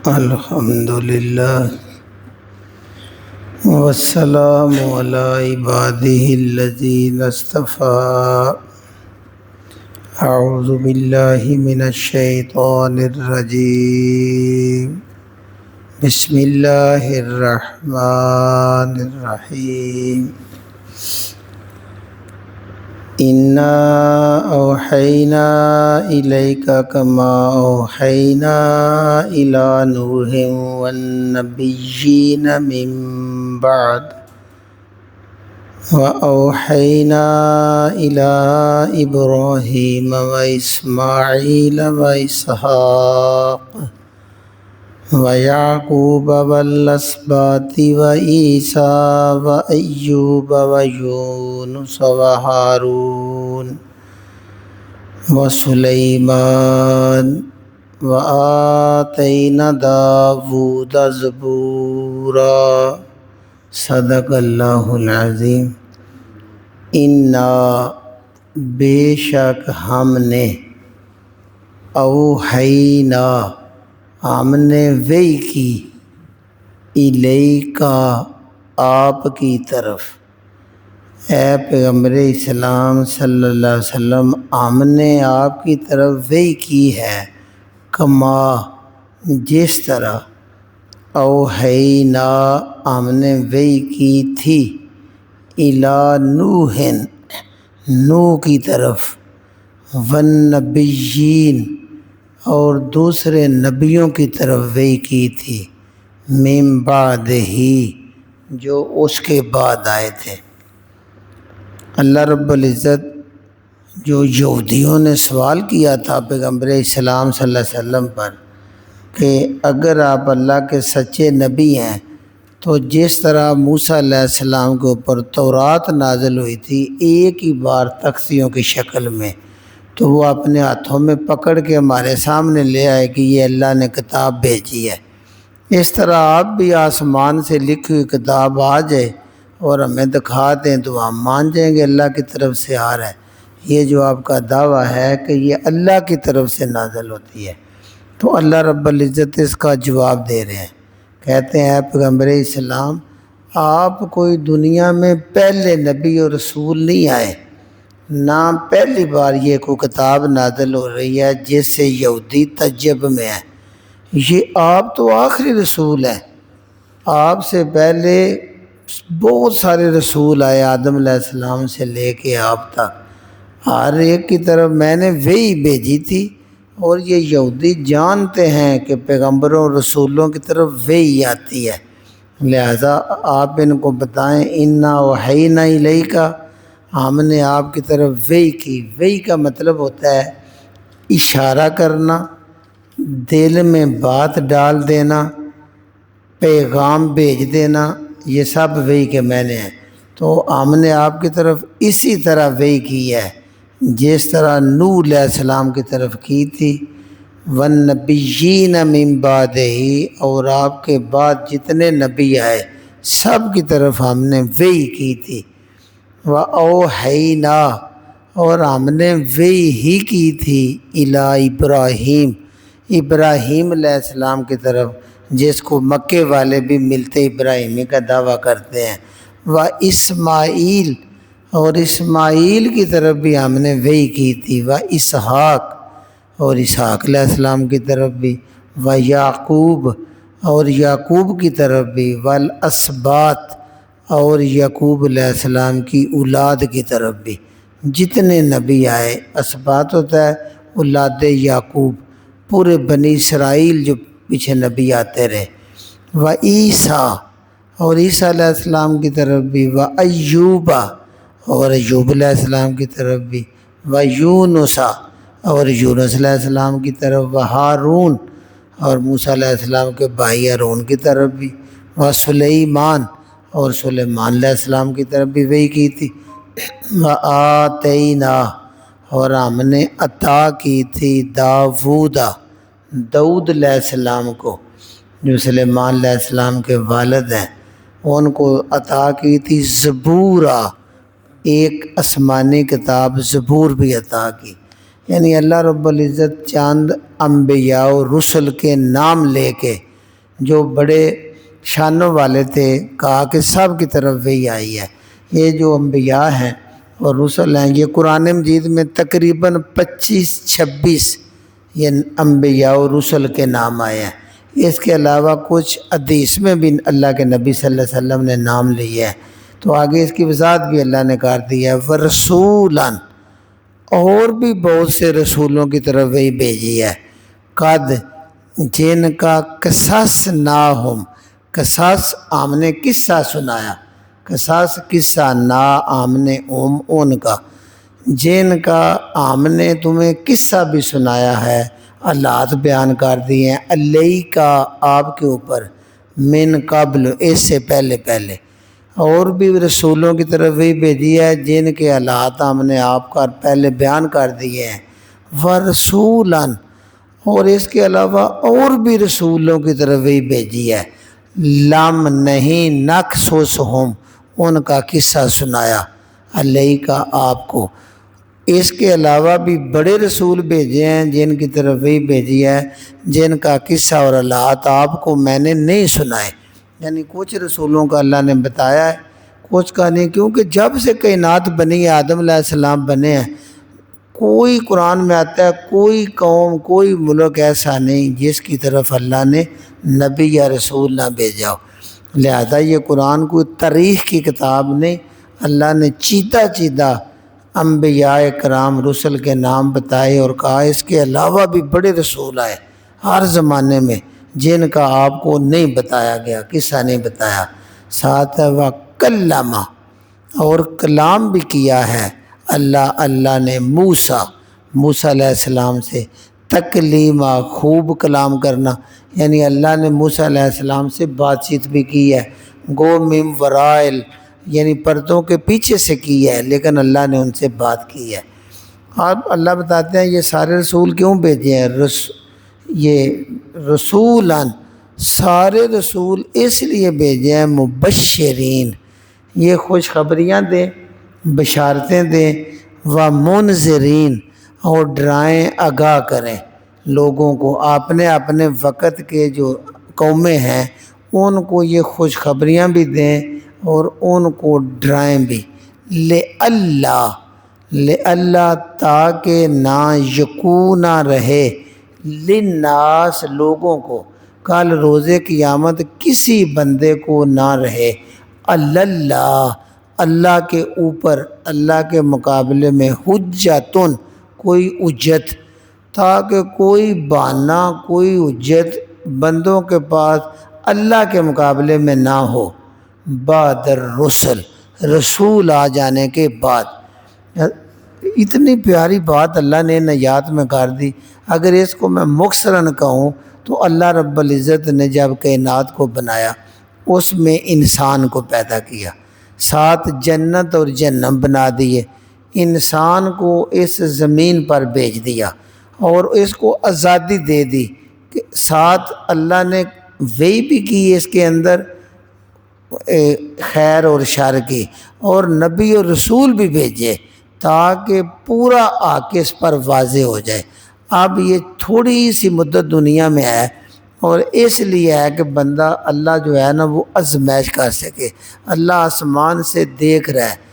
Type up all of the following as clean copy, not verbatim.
الحمدللہ والسلام علی عبادہ الذین اصطفیٰ اعوذ باللہ من الشیطان الرجیم بسم اللہ الرحمن الرحیم انا اوحینا الیک کما اوحینا الی نوح والنبیین من بعد واوحینا الی ابراہیم واسماعیل واسحاق وَيَعْقُوبَ وَالْأَسْبَاطِ وَعِيسَىٰ وَأَيُّوبَ وَيُونُسَ وَهَارُونَ وَسُلَيْمَانَ وَآتَيْنَا دَاوُودَ زَبُورًا صدق اللہ العظیم۔ انا بے شک ہم نے اوحینا ہم نے وحی کی الیکا آپ کی طرف، اے پیغمبر اسلام صلی اللہ علیہ وسلم ہم نے آپ کی طرف وحی کی ہے، کما جس طرح اوحینا ہم نے وحی کی تھی الی نوح نوح کی طرف، والنبیین اور دوسرے نبیوں کی طرف وحی کی تھی، من بعد ہی جو اس کے بعد آئے تھے۔ اللہ رب العزت جو یہودیوں نے سوال کیا تھا پیغمبر اسلام صلی اللہ علیہ وسلم پر کہ اگر آپ اللہ کے سچے نبی ہیں تو جس طرح موسیٰ علیہ السلام کے اوپر تورات نازل ہوئی تھی ایک ہی بار تختیوں کی شکل میں، تو وہ اپنے ہاتھوں میں پکڑ کے ہمارے سامنے لے آئے کہ یہ اللہ نے کتاب بھیجی ہے، اس طرح آپ بھی آسمان سے لکھی ہوئی کتاب آ جائے اور ہمیں دکھا دیں تو ہم مان جائیں گے اللہ کی طرف سے آ رہا ہے۔ یہ جو آپ کا دعویٰ ہے کہ یہ اللہ کی طرف سے نازل ہوتی ہے، تو اللہ رب العزت اس کا جواب دے رہے ہیں، کہتے ہیں اے پیغمبر اسلام آپ کوئی دنیا میں پہلے نبی اور رسول نہیں آئے، نہ پہلی بار یہ کوئی کتاب نازل ہو رہی ہے جس سے یہودی تعجب میں ہے، یہ آپ تو آخری رسول ہیں، آپ سے پہلے بہت سارے رسول آئے آدم علیہ السلام سے لے کے آپ تک، ہر ایک کی طرف میں نے وحی بھیجی تھی، اور یہ یہودی جانتے ہیں کہ پیغمبروں اور رسولوں کی طرف وحی آتی ہے، لہذا آپ ان کو بتائیں انا اوحینا الیکا ہم نے آپ کی طرف وحی کی۔ وحی کا مطلب ہوتا ہے اشارہ کرنا، دل میں بات ڈال دینا، پیغام بھیج دینا، یہ سب وحی کے معنی ہیں۔ تو ہم نے آپ کی طرف اسی طرح وحی کی ہے جس طرح نوح علیہ السلام کی طرف کی تھی، والنبیین من بعدہ اور آپ کے بعد جتنے نبی آئے سب کی طرف ہم نے وحی کی تھی، وَأَوْحَيْنَا اور ہم نے وحی ہی کی تھی الی ابراہیم ابراہیم علیہ السلام کی طرف، جس کو مکے والے بھی ملتے ابراہیمی کا دعویٰ کرتے ہیں، واسماعیل اور اسماعیل کی طرف بھی ہم نے وحی کی تھی، واسحاق اور اسحاق علیہ السلام کی طرف بھی، ویعقوب اور یعقوب کی طرف بھی، والاسباط اور یعقوب علیہ السلام کی اولاد کی طرف بھی، جتنے نبی آئے، اسباط ہوتا ہے اولاد یعقوب، پورے بنی اسرائیل جو پیچھے نبی آتے رہے، وعیسیٰ اور عیسیٰ علیہ السلام کی طرف بھی، وایوب اور ایوب علیہ السلام کی طرف بھی، ویونس اور یونس علیہ السلام کی طرف، وہارون اور موسیٰ علیہ السلام کے بھائی ہارون کی طرف بھی، وسلیمان اور سلیمان علیہ السلام کی طرف بھی وحی کی تھی، وآتینا اور ہم نے عطا کی تھی داود علیہ السلام کو، جو سلیمان علیہ السلام کے والد ہیں، ان کو عطا کی تھی زبورا ایک آسمانی کتاب زبور بھی عطا کی، یعنی اللہ رب العزت چاند انبیاء و رسل کے نام لے کے جو بڑے شانوں والے تھے، کہا کہ سب کی طرف وہی آئی ہے۔ یہ جو انبیاء ہیں اور رسل ہیں، یہ قرآن مجید میں تقریباً 25-26 یہ انبیاء اور رسل کے نام آئے ہیں۔ اس کے علاوہ کچھ حدیث میں بھی اللہ کے نبی صلی اللہ علیہ وسلم نے نام لیے ہیں، تو آگے اس کی وضاحت بھی اللہ نے کر دی ہے۔ ورسولاً، اور بھی بہت سے رسولوں کی طرف وہی بھیجی ہے، قد، جن کا قصص نہ ہم، قصص ہم نے قصہ سنایا، قصص قصہ، نا ہم نے ان کا، جن کا ہم نے تمہیں قصہ بھی سنایا ہے، حالات بیان کر دیے ہیں، علیہ کا آپ کے اوپر، من قبل اس سے پہلے، اور بھی رسولوں کی طرف وہی بھیجی ہے جن کے حالات ہم نے آپ کا پہلے بیان کر دیے ہیں۔ ورسولاً، اور اس کے علاوہ اور بھی رسولوں کی طرف وہی بھیجی ہے، لم نہیں نقصصہم، ان کا قصہ سنایا، علیہ کا آپ کو۔ اس کے علاوہ بھی بڑے رسول بھیجے ہیں جن کی طرف وہی بھیجی ہے جن کا قصہ اور حالات آپ کو میں نے نہیں سنائے، یعنی کچھ رسولوں کا اللہ نے بتایا ہے، کچھ کا نہیں، کیونکہ جب سے کائنات بنی ہے، آدم علیہ السلام بنے ہیں، کوئی قرآن میں آتا ہے کوئی قوم کوئی ملک ایسا نہیں جس کی طرف اللہ نے نبی یا رسول نہ بھیجا ہو۔ لہذا یہ قرآن کوئی تاریخ کی کتاب نہیں، اللہ نے چیدہ انبیاء کرام رسل کے نام بتائے اور کہا اس کے علاوہ بھی بڑے رسول آئے ہر زمانے میں جن کا آپ کو نہیں بتایا گیا، قصہ نہیں بتایا۔ ساتھ ہے وَكَلَّمَ، اور کلام بھی کیا ہے اللہ نے موسیٰ علیہ السلام سے، تکلیمہ، خوب کلام کرنا، یعنی اللہ نے موسیٰ علیہ السلام سے بات چیت بھی کی ہے، گو من ورائل، یعنی پردوں کے پیچھے سے کی ہے، لیکن اللہ نے ان سے بات کی ہے۔ اب اللہ بتاتے ہیں یہ سارے رسول کیوں بھیجے ہیں، یہ رسولاً، سارے رسول اس لیے بھیجے ہیں، مبشرین، یہ خوشخبریاں دیں، بشارتیں دیں، و منذرین، اور ڈرائیں، آگاہ کریں لوگوں کو، اپنے وقت کے جو قومیں ہیں ان کو یہ خوشخبریاں بھی دیں اور ان کو ڈرائیں بھی، لئلا، تاکہ نہ یکونہ رہے، للناس، لوگوں کو، کل روز قیامت کسی بندے کو نہ رہے، اللہ، اللہ کے اوپر، اللہ کے مقابلے میں، حجتن، کوئی حجت، تاکہ کوئی بہانہ، کوئی حجت بندوں کے پاس اللہ کے مقابلے میں نہ ہو، بعد الرسل، رسول آ جانے کے بعد۔ اتنی پیاری بات اللہ نے نجات میں کر دی۔ اگر اس کو میں مختصراً کہوں تو اللہ رب العزت نے جب کائنات کو بنایا اس میں انسان کو پیدا کیا، ساتھ جنت اور جہنم بنا دیے، انسان کو اس زمین پر بھیج دیا اور اس کو آزادی دے دی، کہ ساتھ اللہ نے وہی بھی کی اس کے اندر خیر اور شر کی، اور نبی اور رسول بھی بھیجے تاکہ پورا آکے اس پر واضح ہو جائے۔ اب یہ تھوڑی سی مدت دنیا میں ہے اور اس لیے ہے کہ بندہ اللہ جو ہے نا وہ آزمائش کر سکے۔ اللہ آسمان سے دیکھ رہا ہے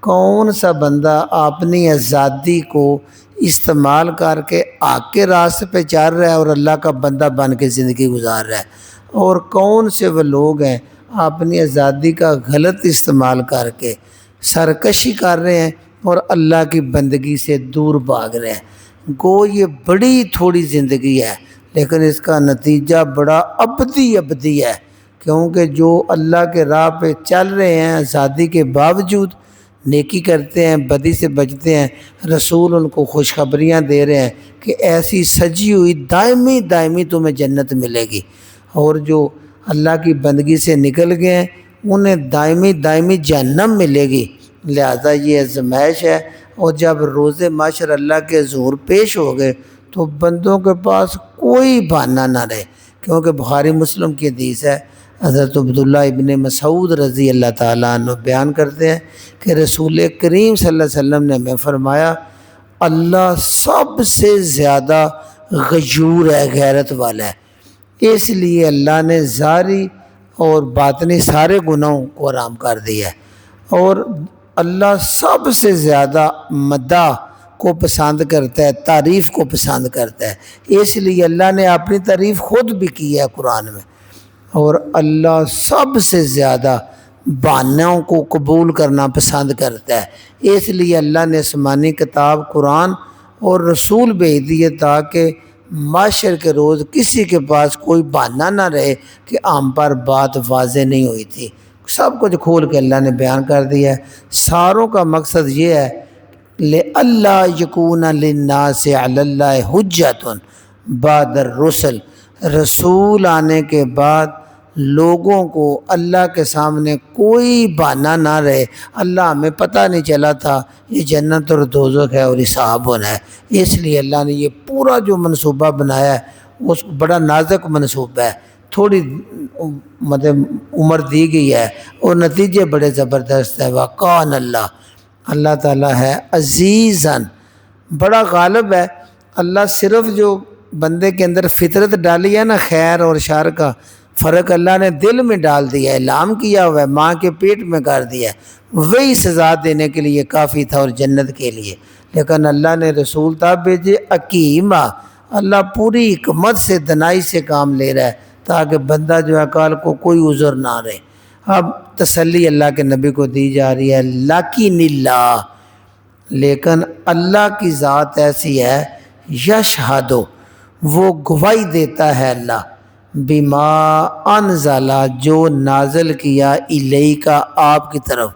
کون سا بندہ اپنی آزادی کو استعمال کر کے حق کے راستے پہ چل رہا ہے اور اللہ کا بندہ بن کے زندگی گزار رہا ہے، اور کون سے وہ لوگ ہیں اپنی آزادی کا غلط استعمال کر کے سرکشی کر رہے ہیں اور اللہ کی بندگی سے دور بھاگ رہے ہیں۔ گو یہ بڑی تھوڑی زندگی ہے لیکن اس کا نتیجہ بڑا ابدی ہے، کیونکہ جو اللہ کے راہ پہ چل رہے ہیں آزادی کے باوجود، نیکی کرتے ہیں، بدی سے بچتے ہیں، رسول ان کو خوشخبریاں دے رہے ہیں کہ ایسی سجی ہوئی دائمی تمہیں جنت ملے گی، اور جو اللہ کی بندگی سے نکل گئے ہیں انہیں دائمی جہنم ملے گی۔ لہذا یہ آزمائش ہے، اور جب روز محشر اللہ کے حضور پیش ہو گئے تو بندوں کے پاس کوئی بہانہ نہ رہے، کیونکہ بخاری مسلم کی حدیث ہے، حضرت عبداللہ ابن مسعود رضی اللہ تعالیٰ عنہ بیان کرتے ہیں کہ رسول کریم صلی اللہ علیہ وسلم نے ہمیں فرمایا اللہ سب سے زیادہ غیور ہے، غیرت والا ہے، اس لیے اللہ نے ظاہری اور باطنی سارے گناہوں کو حرام کر دیا ہے۔ اور اللہ سب سے زیادہ مدح کو پسند کرتا ہے، تعریف کو پسند کرتا ہے، اس لیے اللہ نے اپنی تعریف خود بھی کی ہے قرآن میں۔ اور اللہ سب سے زیادہ بہانوں کو قبول کرنا پسند کرتا ہے، اس لیے اللہ نے آسمانی کتاب قرآن اور رسول بھیج دیے تاکہ معاشر کے روز کسی کے پاس کوئی بہانہ نہ رہے کہ ہم پر بات واضح نہیں ہوئی تھی، سب کچھ کھول کے اللہ نے بیان کر دیا ہے۔ ساروں کا مقصد یہ ہے لِأَلَّا يَكُونَ لِلنَّاسِ عَلَى اللَّهِ حُجَّةٌ بَعْدَ الرُّسُلِ، رسول آنے کے بعد لوگوں کو اللہ کے سامنے کوئی بہانہ نہ رہے۔ اللہ ہمیں پتہ نہیں چلا تھا یہ جنت اور دوزخ ہے اور حساب ہونا ہے، اس لیے اللہ نے یہ پورا جو منصوبہ بنایا ہے اس کو بڑا نازک منصوبہ ہے، تھوڑی مطلب عمر دی گئی ہے اور نتیجے بڑے زبردست ہے۔ وَقَانَ اللہ تعالیٰ ہے عزیزاً، بڑا غالب ہے۔ اللہ صرف جو بندے کے اندر فطرت ڈالی ہے نا خیر اور شر کا فرق اللہ نے دل میں ڈال دیا ہے، اعلام کیا ہوا ہے، ماں کے پیٹ میں کر دیا ہے، وہی سزا دینے کے لیے کافی تھا اور جنت کے لیے۔ لیکن اللہ نے رسول تب بھیجے حکیمہ، اللہ پوری حکمت سے دنائی سے کام لے رہا ہے تاکہ بندہ جو ہے کال کو کوئی عذر نہ رہے۔ اب تسلی اللہ کے نبی کو دی جا رہی ہے، لیکن اللہ، لیکن اللہ کی ذات ایسی ہے، یشہد، وہ گواہی دیتا ہے اللہ، بما انزل، جو نازل کیا الیک، آپ کی طرف،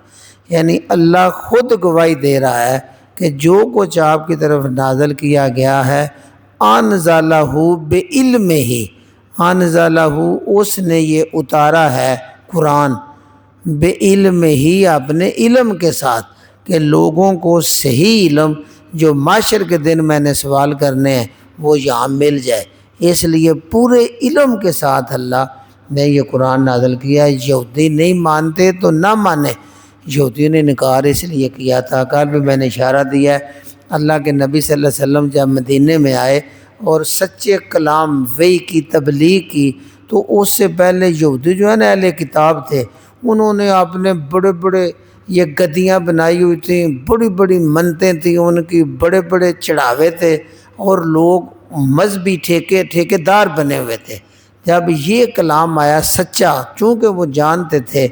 یعنی اللہ خود گواہی دے رہا ہے کہ جو کچھ آپ کی طرف نازل کیا گیا ہے، انزلہ بعلمہ، انزلہ، اس نے یہ اتارا ہے قرآن، بعلم ہی، اپنے علم کے ساتھ، کہ لوگوں کو صحیح علم جو معاشر کے دن میں نے سوال کرنے ہیں وہ یہاں مل جائے، اس لیے پورے علم کے ساتھ اللہ نے یہ قرآن نازل کیا۔ یہودی نہیں مانتے تو نہ مانے، یہودیوں نے انکار اس لیے کیا تھا۔ کل بھی میں نے اشارہ دیا ہے، اللہ کے نبی صلی اللہ علیہ وسلم جب مدینے میں آئے اور سچے کلام وحی کی تبلیغ کی تو اس سے پہلے یہودی جو ہے نا اہل کتاب تھے، انہوں نے اپنے بڑے بڑے یہ گدیاں بنائی ہوئی تھیں، بڑی بڑی منتیں تھیں ان کی، بڑے بڑے چڑھاوے تھے اور لوگ مذہبی ٹھیکیدار بنے ہوئے تھے۔ جب یہ کلام آیا سچا، چونکہ وہ جانتے تھے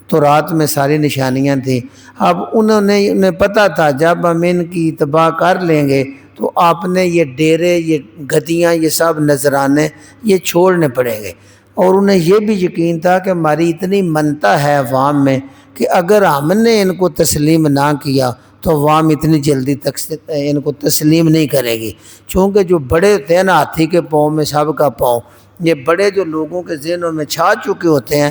تورات میں ساری نشانیاں تھیں، اب انہیں پتہ تھا جب ہم ان کی اتباع کر لیں گے تو آپ نے یہ ڈیرے، یہ گدیاں، یہ سب نذرانے یہ چھوڑنے پڑیں گے۔ اور انہیں یہ بھی یقین تھا کہ ہماری اتنی منتا ہے عوام میں کہ اگر ہم نے ان کو تسلیم نہ کیا تو عوام اتنی جلدی تک ان کو تسلیم نہیں کرے گی، چونکہ جو بڑے ہوتے ہیں نا ہاتھی کے پاؤں میں سب کا پاؤں، یہ بڑے جو لوگوں کے ذہنوں میں چھا چکے ہوتے ہیں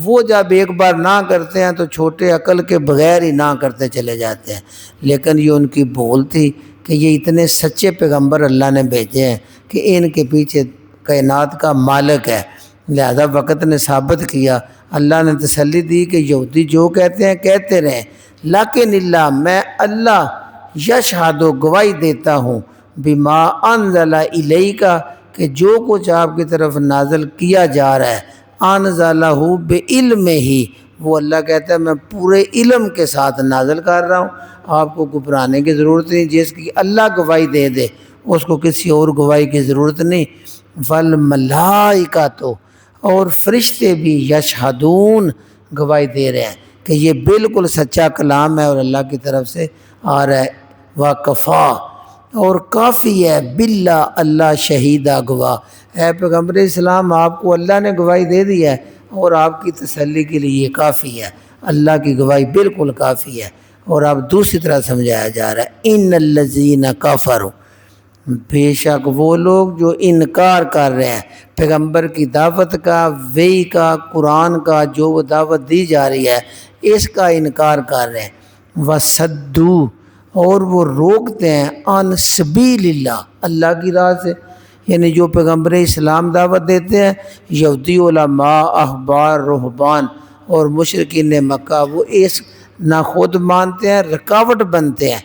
وہ جب ایک بار نہ کرتے ہیں تو چھوٹے عقل کے بغیر ہی نہ کرتے چلے جاتے ہیں۔ لیکن یہ ان کی بھول تھی کہ یہ اتنے سچے پیغمبر اللہ نے بھیجے ہیں کہ ان کے پیچھے کائنات کا مالک ہے، لہذا وقت نے ثابت کیا۔ اللہ نے تسلی دی کہ یہودی جو کہتے ہیں کہتے رہیں، لیکن اللہ، میں اللہ یشہد، گواہی دیتا ہوں، بما انزل الیک، کہ جو کچھ آپ کی طرف نازل کیا جا رہا ہے، انزلہ بعلمہ ہی، وہ اللہ کہتا ہے میں پورے علم کے ساتھ نازل کر رہا ہوں، آپ کو گھبرانے کی ضرورت نہیں، جس کی اللہ گواہی دے دے اس کو کسی اور گواہی کی ضرورت نہیں۔ والملائکۃ، اور فرشتے بھی یشہدون، گواہی دے رہے ہیں کہ یہ بالکل سچا کلام ہے اور اللہ کی طرف سے آ رہا ہے۔ وکفا، اور کافی ہے، باللہ، اللہ شہیدہ، گواہ۔ اے پیغمبر اسلام، آپ کو اللہ نے گواہی دے دی ہے اور آپ کی تسلی کے لیے یہ کافی ہے، اللہ کی گواہی بالکل کافی ہے۔ اور اب دوسری طرح سمجھایا جا رہا ہے، ان الذین کفروا، بے شک وہ لوگ جو انکار کر رہے ہیں پیغمبر کی دعوت کا، وحی کا، قرآن کا، جو وہ دعوت دی جا رہی ہے اس کا انکار کر رہے ہیں، وَصَدُّوا، اور وہ روکتے ہیں، عن سبیل اللہ، اللہ کی راہ سے، یعنی جو پیغمبر اسلام دعوت دیتے ہیں، یہودی علماء، احبار، رہبان اور مشرکین مکہ وہ اس نہ خود مانتے ہیں، رکاوٹ بنتے ہیں،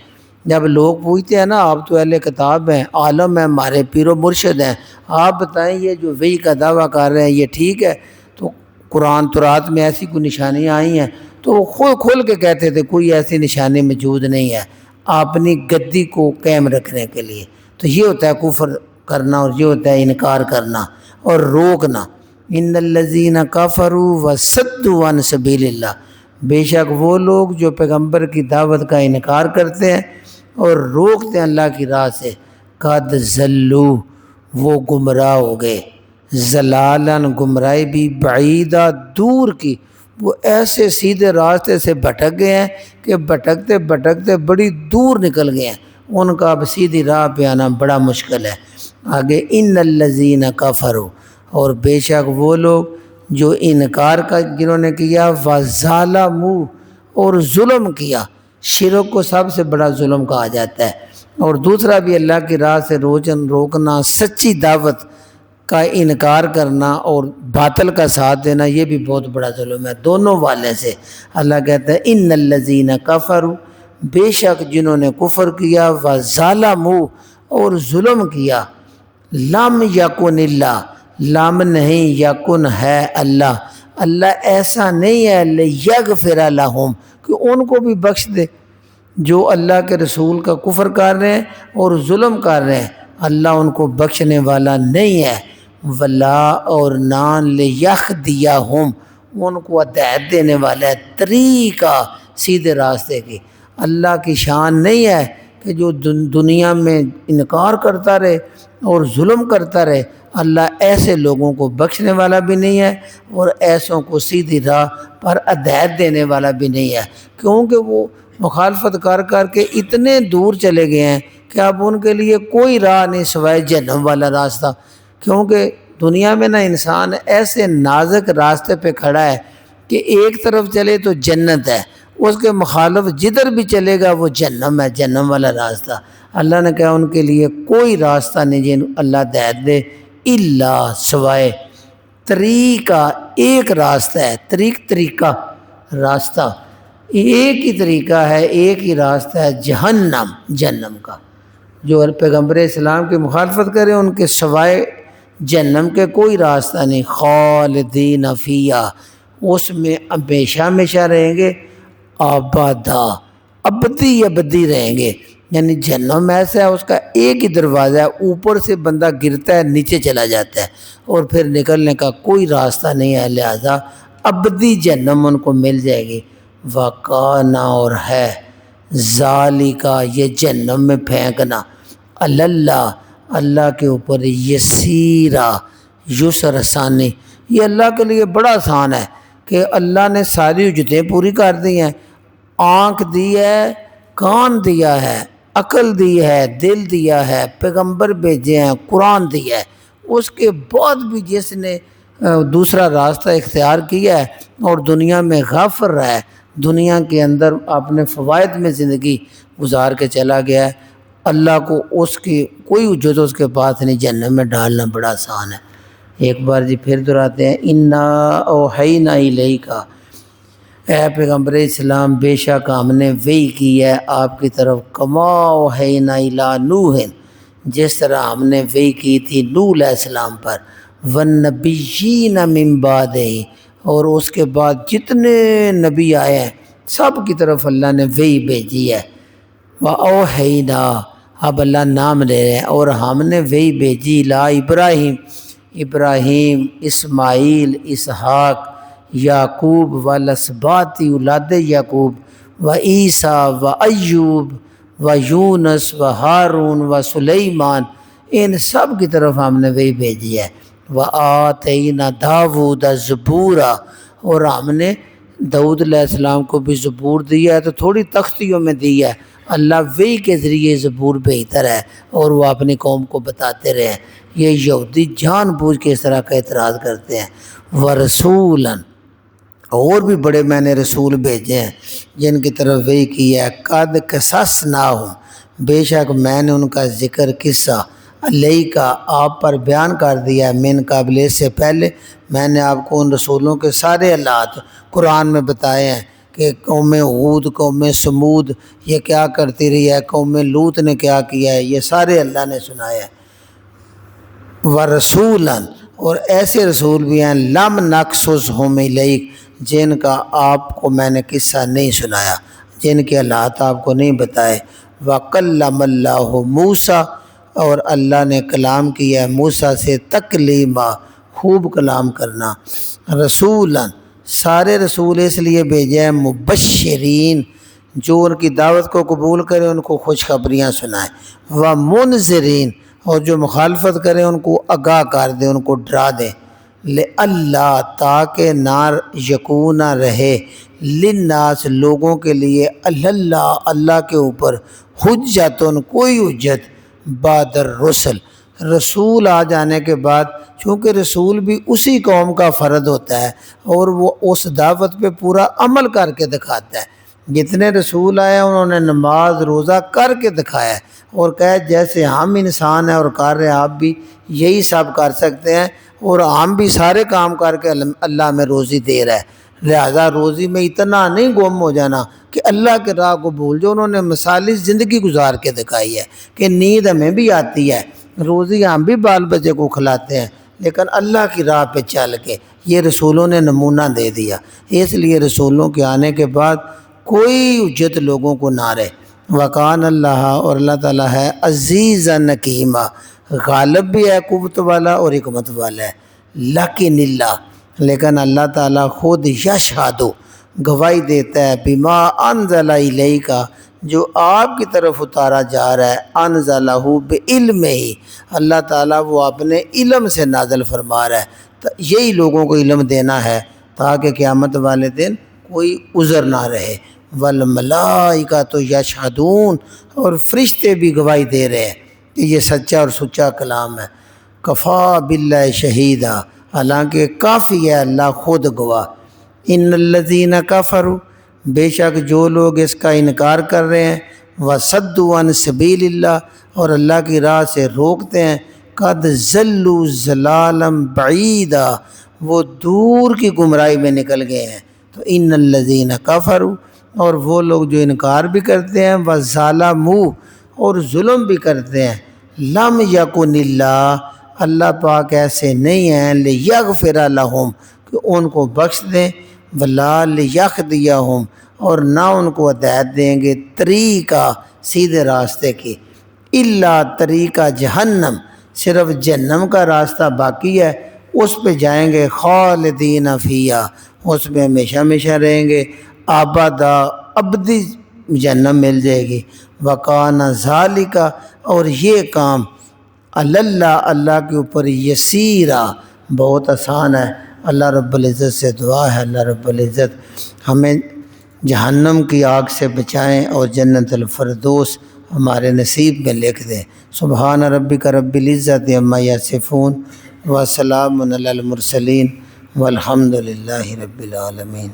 جب لوگ پوچھتے ہیں نا آپ تو اہل کتاب ہیں، عالم ہیں، ہمارے پیر و مرشد ہیں، آپ بتائیں یہ جو وحی کا دعویٰ کر رہے ہیں یہ ٹھیک ہے؟ تو قرآن تورات میں ایسی کوئی نشانیاں آئی ہیں؟ تو وہ کھول کے کہتے تھے کوئی ایسی نشانی موجود نہیں ہے اپنی گدی کو قائم رکھنے کے لیے۔ تو یہ ہوتا ہے کفر کرنا، اور یہ ہوتا ہے انکار کرنا اور روکنا۔ ان الذین کفروا وصدوا عن سبیل اللہ، بے شک وہ لوگ جو پیغمبر کی دعوت کا انکار کرتے ہیں اور روکتے ہیں اللہ کی راہ سے، قد ضلوا، وہ گمراہ ہو گئے، ضلالاً گمراہی بھی، بعیدہ دور کی، وہ ایسے سیدھے راستے سے بھٹک گئے ہیں کہ بھٹکتے بھٹکتے بڑی دور نکل گئے ہیں، ان کا اب سیدھی راہ پہ آنا بڑا مشکل ہے۔ آگے ان الذین کفروا، اور بے شک وہ لوگ جو انکار کا جنہوں نے کیا، وظالموا، اور ظلم کیا، شرک کو سب سے بڑا ظلم کہا جاتا ہے، اور دوسرا بھی اللہ کی راہ سے روکنا، سچی دعوت کا انکار کرنا اور باطل کا ساتھ دینا، یہ بھی بہت بڑا ظلم ہے دونوں والے سے۔ اللہ کہتا ہے ان الذین کفروا، بے شک جنہوں نے کفر کیا، وظالموا، اور ظلم کیا، لم یکن اللہ، لم نہیں، یکن ہے اللہ، اللہ ایسا نہیں ہے لیغفر لہم کہ ان کو بھی بخش دے، جو اللہ کے رسول کا کفر کر رہے ہیں اور ظلم کر رہے ہیں اللہ ان کو بخشنے والا نہیں ہے، ولا، اور نان لیہدیہم، ان کو ہدایت دینے والا ہے طریقہ سیدھے راستے کی۔ اللہ کی شان نہیں ہے کہ جو دنیا میں انکار کرتا رہے اور ظلم کرتا رہے، اللہ ایسے لوگوں کو بخشنے والا بھی نہیں ہے اور ایسوں کو سیدھی راہ پر ہدایت دینے والا بھی نہیں ہے، کیونکہ وہ مخالفت کر کر کے اتنے دور چلے گئے ہیں کہ اب ان کے لیے کوئی راہ نہیں سوائے جہنم والا راستہ۔ کیونکہ دنیا میں نا انسان ایسے نازک راستے پہ کھڑا ہے کہ ایک طرف چلے تو جنت ہے، اس کے مخالف جدھر بھی چلے گا وہ جہنم ہے، جہنم والا راستہ۔ اللہ نے کہا ان کے لیے کوئی راستہ نہیں جن اللہ ہدایت دے، الا، سوائے، طریقہ، ایک راستہ ہے، طریقہ، راستہ، ایک ہی طریقہ ہے، ایک ہی راستہ ہے، جہنم کا۔ جو پیغمبر اسلام کی مخالفت کرے ان کے سوائے جہنم کے کوئی راستہ نہیں، خالدین فیہا، اس میں ہمیشہ ہمیشہ رہیں گے، آبادا، ابدی رہیں گے۔ یعنی جہنم ایسا ہے اس کا ایک ہی دروازہ ہے، اوپر سے بندہ گرتا ہے نیچے چلا جاتا ہے اور پھر نکلنے کا کوئی راستہ نہیں ہے، لہذا ابدی جہنم ان کو مل جائے گی۔ وَقَانَ، اور ہے، ذَالِکَ، یہ جہنم میں پھینکنا، اللہ، اللہ کے اوپر، یسیرا، یسر، آسانی، یہ اللہ کے لیے بڑا آسان ہے کہ اللہ نے ساری حجتیں پوری کر دی ہیں، آنکھ دی ہے، کان دیا ہے، عقل دی ہے، دل دیا ہے، پیغمبر بھیجے ہیں، قرآن دیا ہے، اس کے بعد بھی جس نے دوسرا راستہ اختیار کیا ہے اور دنیا میں غافل رہا ہے، دنیا کے اندر اپنے فوائد میں زندگی گزار کے چلا گیا ہے، اللہ کو اس کی کوئی حجت اس کے پاس نہیں، جہنم میں ڈالنا بڑا آسان ہے۔ ایک بار جی پھر دہراتے ہیں، انا اوحینا الیک، اے پیغمبر اسلام بے شک ہم نے وحی کی ہے آپ کی طرف، کما اوحینا الی نوح، جس طرح ہم نے وحی کی تھی نوح علیہ السلام پر، والنبیین من بعدہ، اور اس کے بعد جتنے نبی آئے ہیں سب کی طرف اللہ نے وحی بھیجی ہے۔ وَأَوْحَيْنَا، اب اللہ نام لے رہے ہیں، اور ہم نے وحی بھیجی لا ابراہیم، اسماعیل، اسحاق، یعقوب، والاسباط، اولاد یعقوب، وعیسیٰ، وایوب، ویونس، وہارون، وسلیمان، ان سب کی طرف ہم نے وحی بھیجی ہے۔ وَآتَيْنَا دَاوُودَ زبورا، اور ہم نے داؤد علیہ السلام کو بھی زبور دیا ہے، تو تھوڑی تختیوں میں دی ہے، اللہ وحی کے ذریعے زبور بہتر ہے اور وہ اپنی قوم کو بتاتے رہے ہیں۔ یہ یہودی جان بوجھ کے اس طرح کا اعتراض کرتے ہیں۔ وَرَسُولًا، اور بھی بڑے میں نے رسول بھیجے ہیں جن کی طرف وحی کی ہے، قَدْ قَصَصْنَاهُمْ، بے شک میں نے ان کا ذکر قصہ علیک، آپ پر بیان کر دیا ہے، من قبل، اس سے پہلے میں نے آپ کو ان رسولوں کے سارے حالات قرآن میں بتائے ہیں کہ قوم ہود، قوم سمود یہ کیا کرتی رہی ہے، قوم لوط نے کیا کیا ہے، یہ سارے اللہ نے سنایا ہے۔ ورسولاً، اور ایسے رسول بھی ہیں لم نقصصہم الیک، جن کا آپ کو میں نے قصہ نہیں سنایا، جن کے حالات آپ کو نہیں بتائے۔ وَكَلَّمَ اللَّهُ موسیٰ، اور اللہ نے کلام کیا ہے موسیٰ سے تکلیما، خوب کلام کرنا۔ رسولاً، سارے رسول اس لیے بھیجے ہیں مبشرین، جو ان کی دعوت کو قبول کرے ان کو خوشخبریاں سنائیں، ومنذرین، اور جو مخالفت کرے ان کو آگاہ کر دے، ان کو ڈرا دے، لئلا، تاکہ نہ یکون رہے، للناس، لوگوں کے لیے، اللہ، اللہ کے اوپر، حجتن، کوئی حجت، بعد الرسل، رسول آ جانے کے بعد، چونکہ رسول بھی اسی قوم کا فرد ہوتا ہے اور وہ اس دعوت پہ پورا عمل کر کے دکھاتا ہے۔ جتنے رسول آئے انہوں نے نماز روزہ کر کے دکھایا ہے اور کہا جیسے ہم انسان ہیں اور کر رہے ہیں آپ بھی یہی سب کر سکتے ہیں، اور ہم بھی سارے کام کر کے اللہ ہمیں روزی دے رہا ہے، لہذا روزی میں اتنا نہیں گم ہو جانا کہ اللہ کے راہ کو بھول جو۔ انہوں نے مثالی زندگی گزار کے دکھائی ہے کہ نیند ہمیں بھی آتی ہے، روزی ہم بھی بال بچے کو کھلاتے ہیں، لیکن اللہ کی راہ پہ چل کے، یہ رسولوں نے نمونہ دے دیا۔ اس لیے رسولوں کے آنے کے بعد کوئی حجت لوگوں کو نہ رہے۔ وکان اللہ، اور اللہ تعالیٰ ہے عزیزاً حکیمہ، غالب بھی ہے، قوت والا اور حکمت والا ہے۔ لیکن اللہ تعالیٰ خود یشہد، گواہی دیتا ہے، بما انزل الیک، جو آپ کی طرف اتارا جا رہا ہے، انزلہ بعلمہ، اللہ تعالیٰ وہ اپنے علم سے نازل فرما رہا ہے، تو یہی لوگوں کو علم دینا ہے تاکہ قیامت والے دن کوئی عذر نہ رہے۔ والملائکۃ یشہدون، اور فرشتے بھی گواہی دے رہے ہیں کہ یہ سچا اور سچا کلام ہے۔ کفا باللہ شہیدا، حالانکہ کافی ہے اللہ خود گواہ۔ ان الذین کفروا، بے شک جو لوگ اس کا انکار کر رہے ہیں، وصدوا عن سبیل اللہ، اور اللہ کی راہ سے روکتے ہیں، قد ضلوا ضلالا بعیدا، وہ دور کی گمراہی میں نکل گئے ہیں۔ تو ان الذین کفروا، اور وہ لوگ جو انکار بھی کرتے ہیں، وظالموا، اور ظلم بھی کرتے ہیں، لم یکن اللہ، اللہ پاک ایسے نہیں ہیں، لیغفر لہم، کہ ان کو بخش دیں، ولا لیہدیہم، اور نہ ان کو ہدایت دیں گے طریقہ سیدھے راستے کی، الا طریقہ جہنم، صرف جہنم کا راستہ باقی ہے، اس پہ جائیں گے، خالدین فیہا، اس میں ہمیشہ ہمیشہ رہیں گے، آبادا، ابدی جہنم مل جائے گی۔ وکان ذالک، اور یہ کام، اللہ، اللہ کے اوپر، یسیرا، بہت آسان ہے۔ اللہ رب العزت سے دعا ہے اللہ رب العزت ہمیں جہنم کی آگ سے بچائیں اور جنت الفردوس ہمارے نصیب میں لکھ دیں۔ سبحان ربک رب العزت عما یصفون، وسلام علی المرسلین، والحمد للہ رب العالمین۔